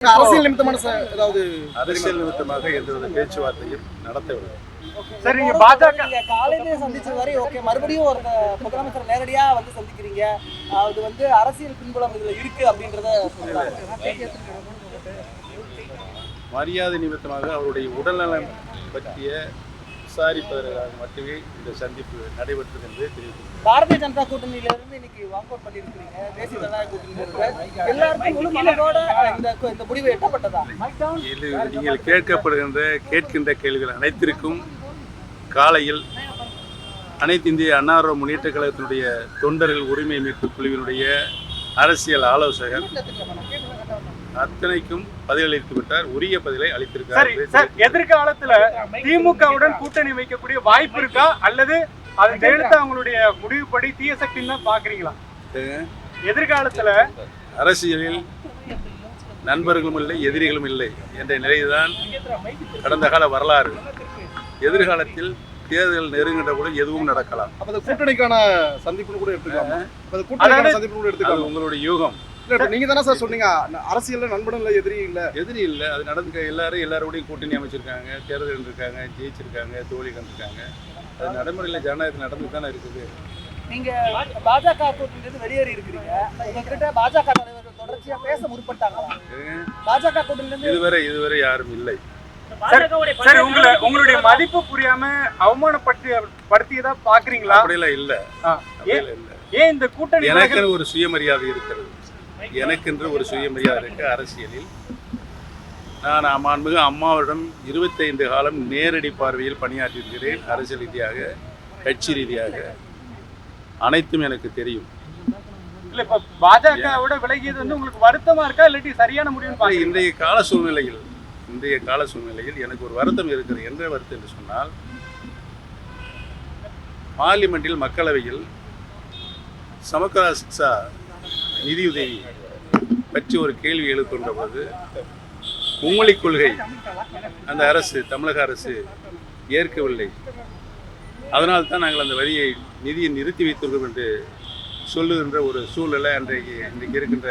அரசியல் நிமித்தமான ஏதாவது அரசியல் நிமித்தமாக எந்தவித பேச்சுவார்த்தையும் நடத்தவில்லை. சரி, நீங்க பாஜக காலையிலே சந்திச்ச வரை ஓகே, மறுபடியும் ஒரு முதலமைச்சர் நேரடியா வந்து சந்திக்கிறீங்க, அது வந்து அரசியல் பின்புலம் இதுல இருக்கு அப்படின்றத சொல்றாங்க. மரியாதை நிமித்தமாக அவருடைய உடல்நலம் பற்றிய விசாரிப்பதற்காக மட்டுமே இந்த சந்திப்பு நடைபெற்றது என்று தெரிவித்துள்ளது. பாரதிய ஜனதா கூட்டணியில இருந்து இன்னைக்கு வாக் அவுட் பண்ணிருக்கீங்க, தேசிய ஜனநாயக கூட்டணியில இருக்கு, எல்லாருக்கும் முழு மனதோட இந்த முடிவு எட்டப்பட்டதா? இது நீங்கள் கேட்கின்ற கேள்விகள் அனைத்திற்கும் காலையில் அனைத்து இந்திய அண்ணா முன்னேற்ற கழகத்தினுடைய தொண்டர்கள் உரிமை மீட்பு குழுவினுடைய அரசியல் ஆலோசகர் அத்தனைக்கும் பதிலளித்து விட்டார், உரிய பதிலை அளித்திருக்கார். எதிர்காலத்துல திமுகவுடன் கூட்டணி வைக்கக்கூடிய வாய்ப்பு இருக்கா, அல்லது அது ஜெயலலிதா அவங்களுடைய முடிவுப்படி தீய சக்தின்னு தான் பாக்குறீங்களா? எதிர்காலத்துல அரசியலில் நண்பர்களும் இல்லை எதிரிகளும் இல்லை என்ற நிலைதான் கடந்த கால வரலாறு. எதிர்காலத்தில் தேர்தல் நெருங்கின்ற கூட எதுவும் நடக்கலாம். கூட்டணிக்கான சந்திப்பு கூட எடுத்துக்கலாம். உங்களுடைய யூகம். நீங்க தானே சார் சொன்னீங்க அரசியல்ல நண்பனும் இல்லை எதிரி இல்லை. அது நடந்து எல்லாரோடையும் கூட்டணி அமைச்சிருக்காங்க, தேர்தல் இருக்காங்க, ஜெயிச்சிருக்காங்க, தோல்வி கண்டிருக்காங்க. அது நடைமுறையில் ஜனநாயகத்தில் நடந்து தானே இருக்குது. நீங்க பாஜக கூட்டணியிலிருந்து வெளியேறி இருக்கிறீங்க, உங்ககிட்ட பாஜக தலைவர்கள் தொடர்ச்சியா பேச முற்பட்டாங்க. பாஜக கூட்டணியிலிருந்து இதுவரை யாரும் இல்லை. சரி, உங்களுடைய மதிப்பு புரியாம அவமானப்படுத்தியதா பாக்குறீங்களா? அப்படியெல்லாம் இல்ல. ஏன் இந்த கூட்டணி? எனக்கு ஒரு சுயமரியாதை இருக்கிறது. எனக்கென்று ஒரு சுயமரியாதை இருக்கு. அரசியலில் நான் மாண்புமிகு அம்மாவிடம் 25 காலம் நேரடி பார்வையில் பணியாற்றியிருக்கிறேன். அரசியல் ரீதியாக, கட்சி ரீதியாக அனைத்தும் எனக்கு தெரியும். இல்ல, இப்ப பாஜகவோட விலகியது வந்து உங்களுக்கு வருத்தமா இருக்கா, இல்லாட்டி சரியான முடிவு? இன்றைய கால சூழ்நிலையில் எனக்கு ஒரு வருத்தம் இருக்கிறது. என்ற வருத்தம் என்று சொன்னால், பார்லிமெண்டில் மக்களவையில் சமக்கரா சிக்ஷா நிதியுதவி பற்றி ஒரு கேள்வி எழுத்துகின்ற போது மும்மொழி கொள்கை அந்த அரசு, தமிழக அரசு ஏற்கவில்லை. அதனால் தான் நாங்கள் அந்த நிதியை நிறுத்தி வைத்திருக்கோம் என்று சொல்லுகின்ற ஒரு சூழ்நிலை இன்றைக்கு இருக்கின்ற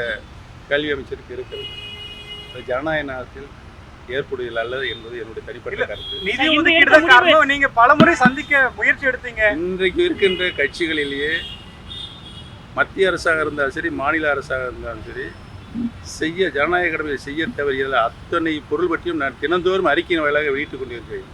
கல்வி அமைச்சருக்கு இருக்கிறது. அது ஜனநாயக நாட்டில் ஏற்புடையது அல்லது என்பது என்னுடைய தனிப்பட்ட கருத்து. நிதி ஒதுக்கீடு நீங்க பலமுறை சந்திக்க முயற்சி எடுத்தீங்க. இன்றைக்கு இருக்கின்ற கட்சிகளிலேயே மத்திய அரசாக இருந்தாலும் சரி, மாநில அரசாக இருந்தாலும் சரி, ஜனநாயக கடமையை செய்ய தவறியதில் அத்தனை பொருள் பற்றியும் நான் தினந்தோறும் அறிக்கையின் வாயிலாக வெளியிட்டுக் கொண்டிருக்கிறேன்.